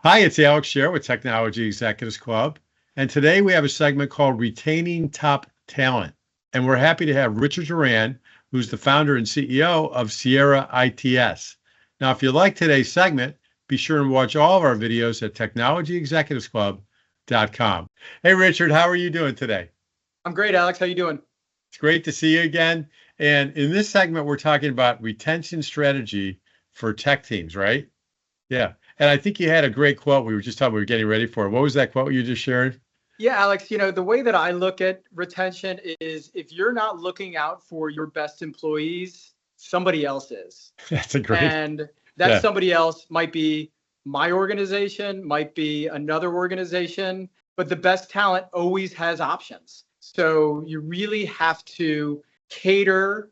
Hi, it's Alex Jarett with Technology Executives Club. And today we have a segment called Retaining Top Talent. And we're happy to have Richard Doran, who's the founder and CEO of Sierra ITS. Now, if you like today's segment, be sure and watch all of our videos at technologyexecutivesclub.com. Hey, Richard, how are you doing today? I'm great, Alex. How you doing? It's great to see you again. And in this segment, we're talking about retention strategy for tech teams, right? Yeah. And I think you had a great quote. We were just talking, we were getting ready for it. What was that quote you just shared? Yeah, Alex, the way that I look at retention is if you're not looking out for your best employees, somebody else is. That's a great, And that yeah. somebody else might be my organization, might be another organization, but the best talent always has options. So you really have to cater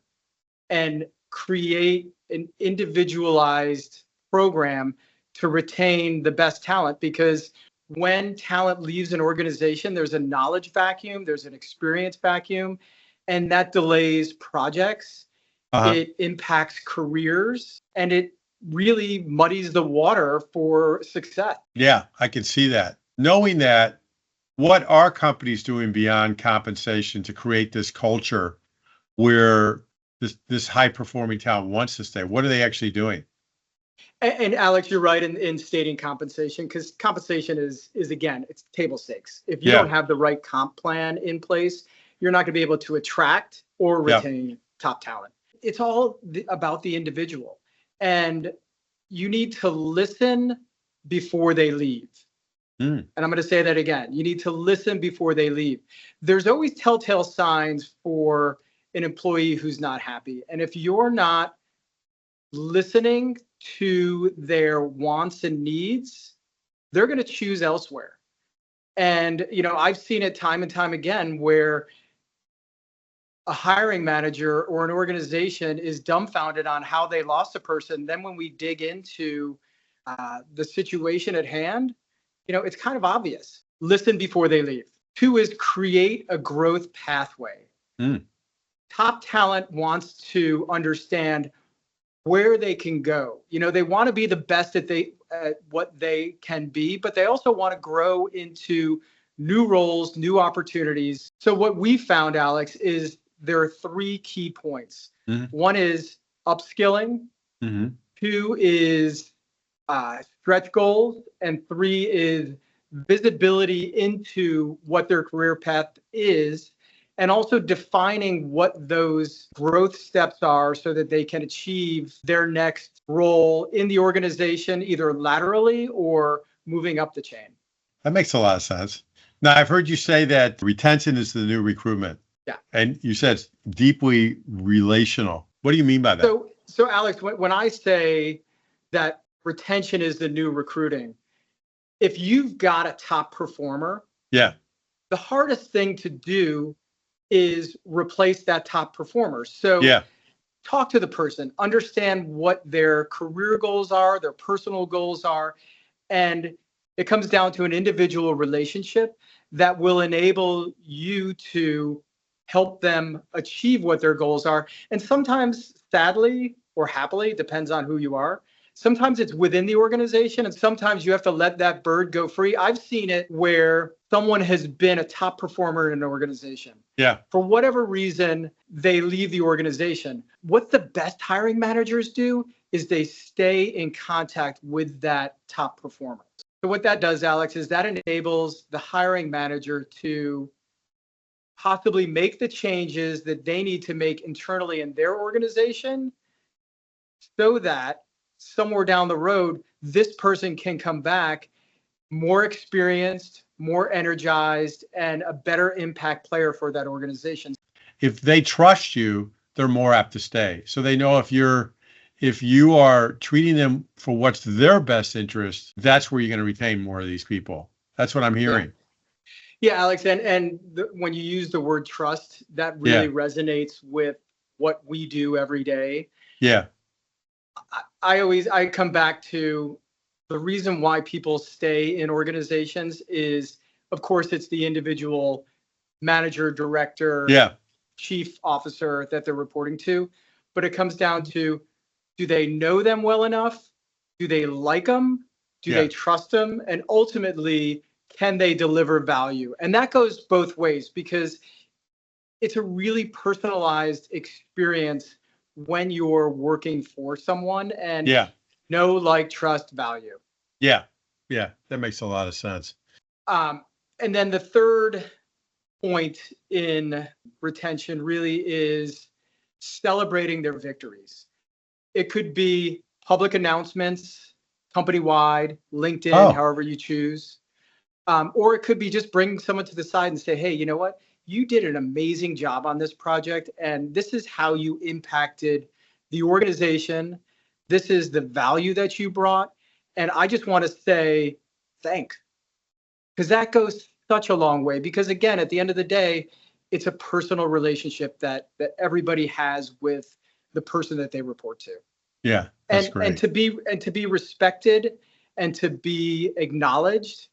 and create an individualized program to retain the best talent, because when talent leaves an organization, there's a knowledge vacuum, there's an experience vacuum, and that delays projects. Uh-huh. It impacts careers, and it really muddies the water for success. Yeah, I can see that. Knowing that, what are companies doing beyond compensation to create this culture where this high performing talent wants to stay? What are they actually doing? And Alex, you're right in stating compensation, because compensation is again, it's table stakes. If you don't Yeah, have the right comp plan in place, you're not going to be able to attract or yeah. retain top talent. It's all about the individual, and you need to listen before they leave. Mm, And I'm going to say that again. You need to listen before they leave. There's always telltale signs for an employee who's not happy. And if you're not listening to their wants and needs, they're going to choose elsewhere. And, I've seen it time and time again where a hiring manager or an organization is dumbfounded on how they lost a person. Then when we dig into the situation at hand, it's kind of obvious. Listen before they leave. Two is create a growth pathway. mm. Top talent wants to understand where they can go. They want to be the best at what they can be, but they also want to grow into new roles, new opportunities. So what we found, Alex, is there are three key points. Mm-hmm. One is upskilling. Mm-hmm. Two is stretch goals, and three is visibility into what their career path is, and also defining what those growth steps are so that they can achieve their next role in the organization, either laterally or moving up the chain. That makes a lot of sense. Now, I've heard you say that retention is the new recruitment. Yeah. And you said it's deeply relational. What do you mean by that? So Alex, when I say that retention is the new recruiting, if you've got a top performer, Yeah. the hardest thing to do is replace that top performer. So Yeah. talk to the person, understand what their career goals are, their personal goals are, and it comes down to an individual relationship that will enable you to help them achieve what their goals are. And sometimes, sadly or happily, depends on who you are. Sometimes it's within the organization, and sometimes you have to let that bird go free. I've seen it where someone has been a top performer in an organization. Yeah. For whatever reason, they leave the organization. What the best hiring managers do is they stay in contact with that top performer. So what that does, Alex, is that enables the hiring manager to possibly make the changes that they need to make internally in their organization so that somewhere down the road, this person can come back more experienced, more energized, and a better impact player for that organization. If they trust you, they're more apt to stay. So they know if you are treating them for what's their best interest, that's where you're going to retain more of these people. That's what I'm hearing. Yeah, Alex, and when you use the word trust, that really resonates with what we do every day. Yeah. I come back to the reason why people stay in organizations is, of course, it's the individual manager, director, chief officer that they're reporting to. But it comes down to, do they know them well enough? Do they like them? Do they trust them? And ultimately, can they deliver value? And that goes both ways because it's a really personalized experience when you're working for someone and know, like, trust, value. Yeah. That makes a lot of sense. And then the third point in retention really is celebrating their victories. It could be public announcements, company-wide, LinkedIn, however you choose. Or it could be just bring someone to the side and say, hey, you know what? You did an amazing job on this project, and this is how you impacted the organization. This is the value that you brought. And I just want to say thanks, because that goes such a long way. Because again, at the end of the day, it's a personal relationship that everybody has with the person that they report to. Yeah, that's great. And to be respected and to be acknowledged,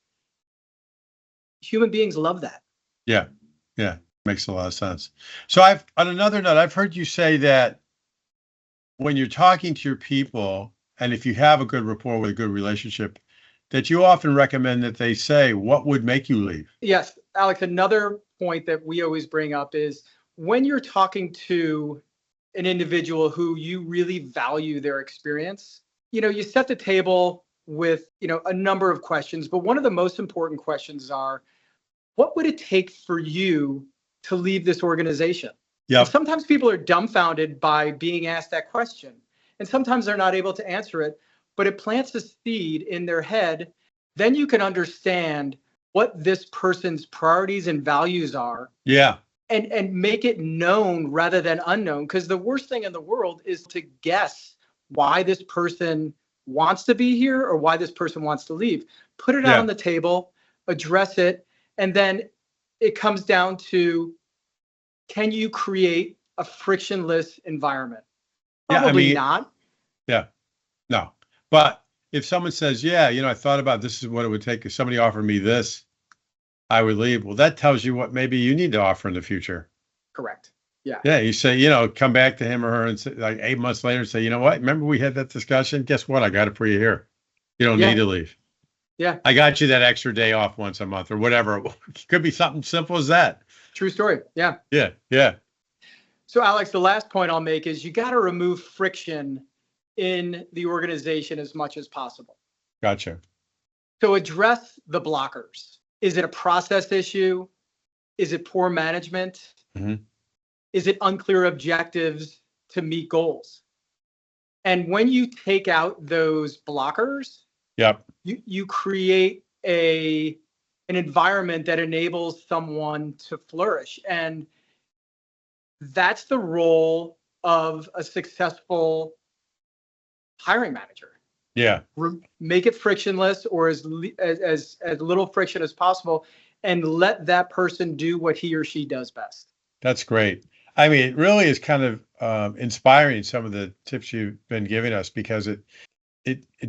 human beings love that. Yeah, makes a lot of sense. So on another note, I've heard you say that when you're talking to your people, and if you have a good rapport with a good relationship, that you often recommend that they say, what would make you leave? Yes, Alex, another point that we always bring up is when you're talking to an individual who you really value their experience, you set the table with, a number of questions, but one of the most important questions are, what would it take for you to leave this organization? Yeah. Sometimes people are dumbfounded by being asked that question, and sometimes they're not able to answer it, but it plants a seed in their head. Then you can understand what this person's priorities and values are. Yeah. And make it known rather than unknown, because the worst thing in the world is to guess why this person wants to be here or why this person wants to leave. Put it out on the table, address it, and then it comes down to, can you create a frictionless environment? Probably not. Yeah, no. But if someone says, I thought about this is what it would take if somebody offered me this, I would leave. Well, that tells you what maybe you need to offer in the future. Correct. Yeah. Yeah. You say, come back to him or her and say, like 8 months later and say, you know what? Remember we had that discussion? Guess what? I got it for you here. You don't need to leave. Yeah. I got you that extra day off once a month or whatever. It could be something simple as that. True story. Yeah. Yeah. So, Alex, the last point I'll make is you got to remove friction in the organization as much as possible. Gotcha. So address the blockers. Is it a process issue? Is it poor management? Mm-hmm. Is it unclear objectives to meet goals? And when you take out those blockers, you create an environment that enables someone to flourish. And that's the role of a successful hiring manager. Yeah. Make it frictionless or as little friction as possible, and let that person do what he or she does best. That's great. I mean, it really is kind of inspiring, some of the tips you've been giving us, because it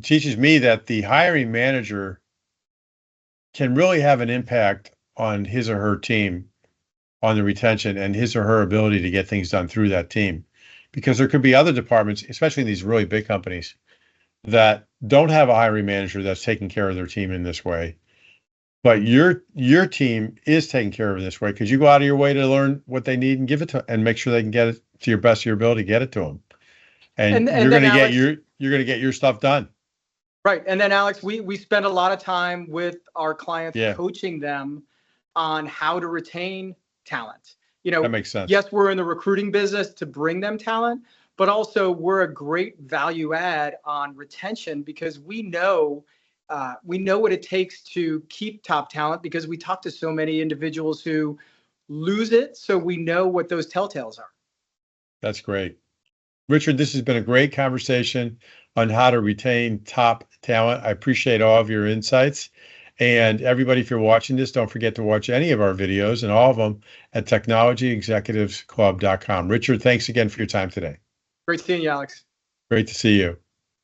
teaches me that the hiring manager can really have an impact on his or her team, on the retention and his or her ability to get things done through that team. Because there could be other departments, especially in these really big companies, that don't have a hiring manager that's taking care of their team in this way. But your team is taking care of it this way because you go out of your way to learn what they need and give it to, and make sure they can get it to your best of your ability, get it to them. And you're going to get your stuff done. Right. And then, Alex, we spend a lot of time with our clients coaching them on how to retain talent. That makes sense. Yes, we're in the recruiting business to bring them talent, but also we're a great value add on retention because we know what it takes to keep top talent because we talk to so many individuals who lose it. So we know what those telltales are. That's great. Richard, this has been a great conversation on how to retain top talent. I appreciate all of your insights. And everybody, if you're watching this, don't forget to watch any of our videos and all of them at technologyexecutivesclub.com. Richard, thanks again for your time today. Great seeing you, Alex. Great to see you.